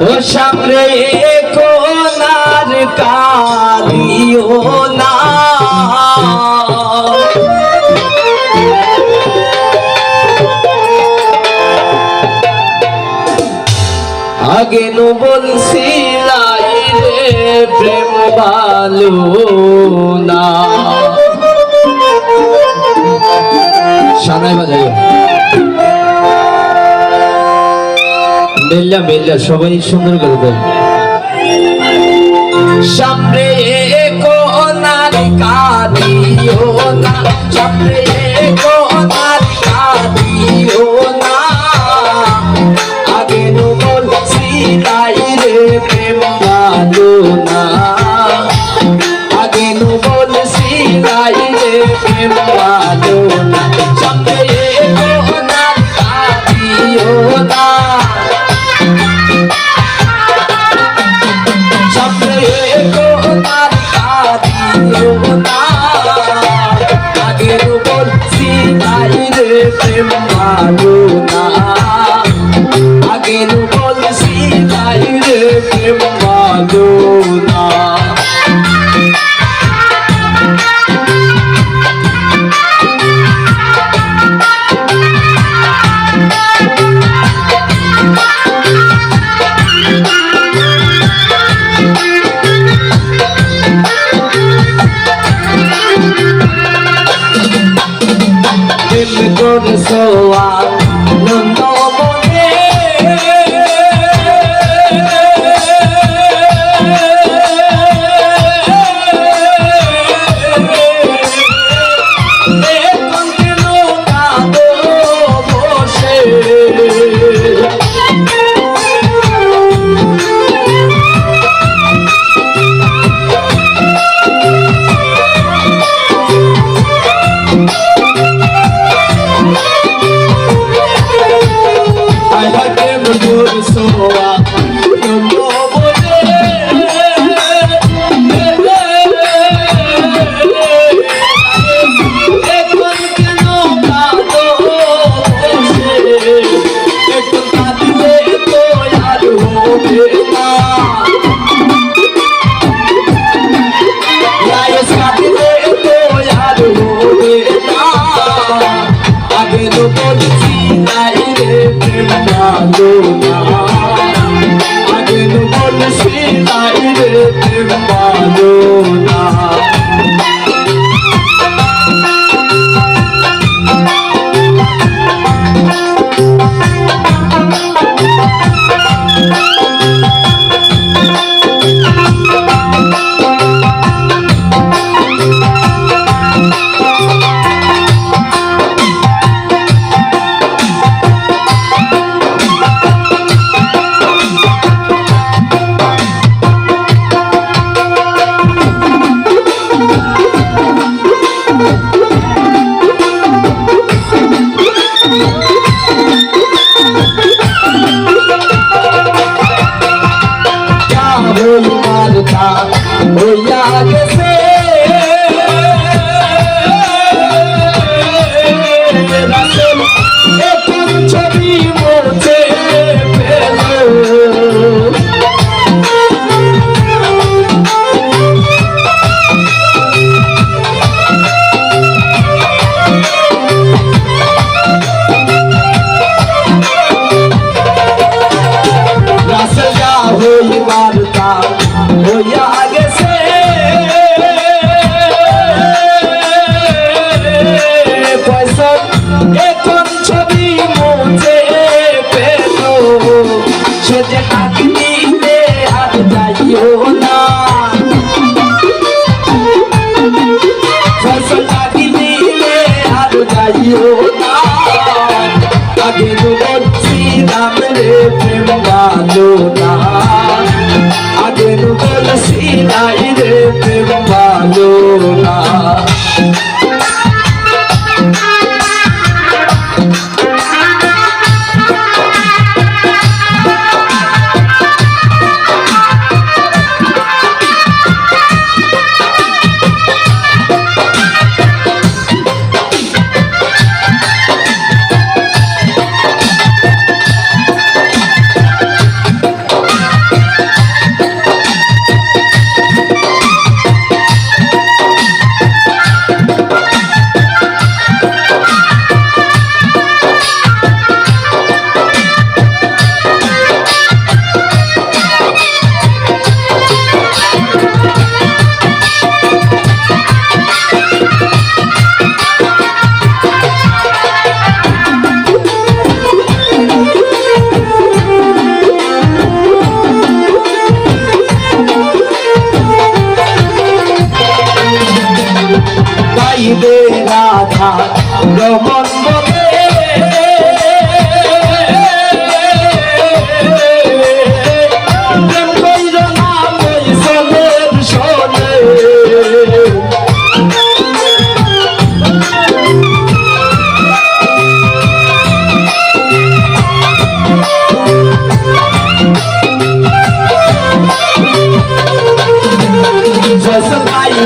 ও সামনে কোনার কাঁদিও না, আগে নো বলছিলাই রে প্রেম ভালো না। সানাই বাজাই মেল্লা মেল্লা সবাই সুন্দর করে দেয়। সামনে কোনার কাঁদিও না, সামনে কোনার কাঁদিও না, আগে নো বলছিলাই রে প্রেম ভালো না, আগে নো বলছিলাই রে প্রেম ভালো না। সামনে কোনার কাঁদিও না, সামনে কোনার কাঁদিও না, আগে নো বলছিলাই রে প্রেম ভালো না, আগে নো বলছিলাই রে প্রেম ভালো না। প্রেম করছো আনন্দ মনে, এখন কেন কাঁদো বসে, প্রেম করছো আনন্দ মনে, এখন কেন কাঁদো বসে, এখন কাঁদলে তো আর হবে না, কাঁদলে তো আর হবে না, আগে তো বলছি নাই রে প্রেম ভালো না, আগে তো বলছি নাই রে প্রেম ভালো না। মারতা হইয়া গেছে রাসূল, এখন ছবি মুছে ফেলো, রাসূল যা হই মারতা হইয়া গেছে, এখন ছবি মুছে ফেলো, সে যে ডাক দিলে আর যাইও না, ডাক দিলে আর যাইও না, আগে তো বলছিলাম রে প্রেম ভালো না, আগে তো বলছিলাই রে প্রেম ভালো না।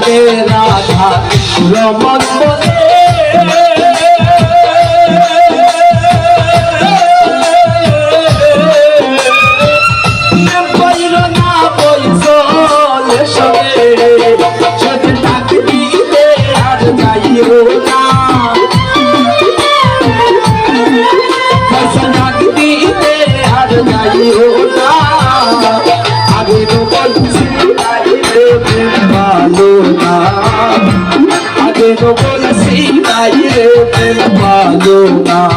তাকে রাধা রমন বলে तो बोलसी आई रे प्रेम पालो ना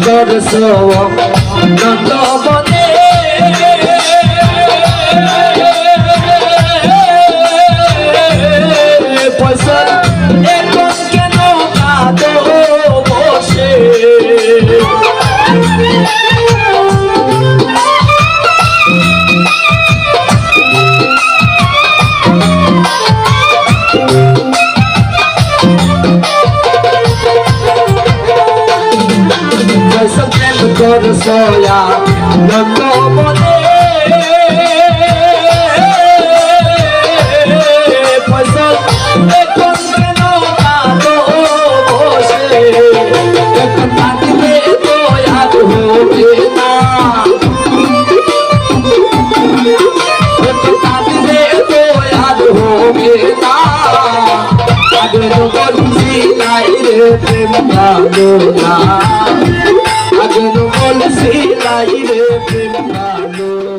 corazón no lo pone pues es con que no gato você corazón ya no lo pone pues es con que no gato você es con tanto que voy a tu vida es con tanto que voy a tu vida agar tu conocí la iré premando Agar no bolsi la ire prem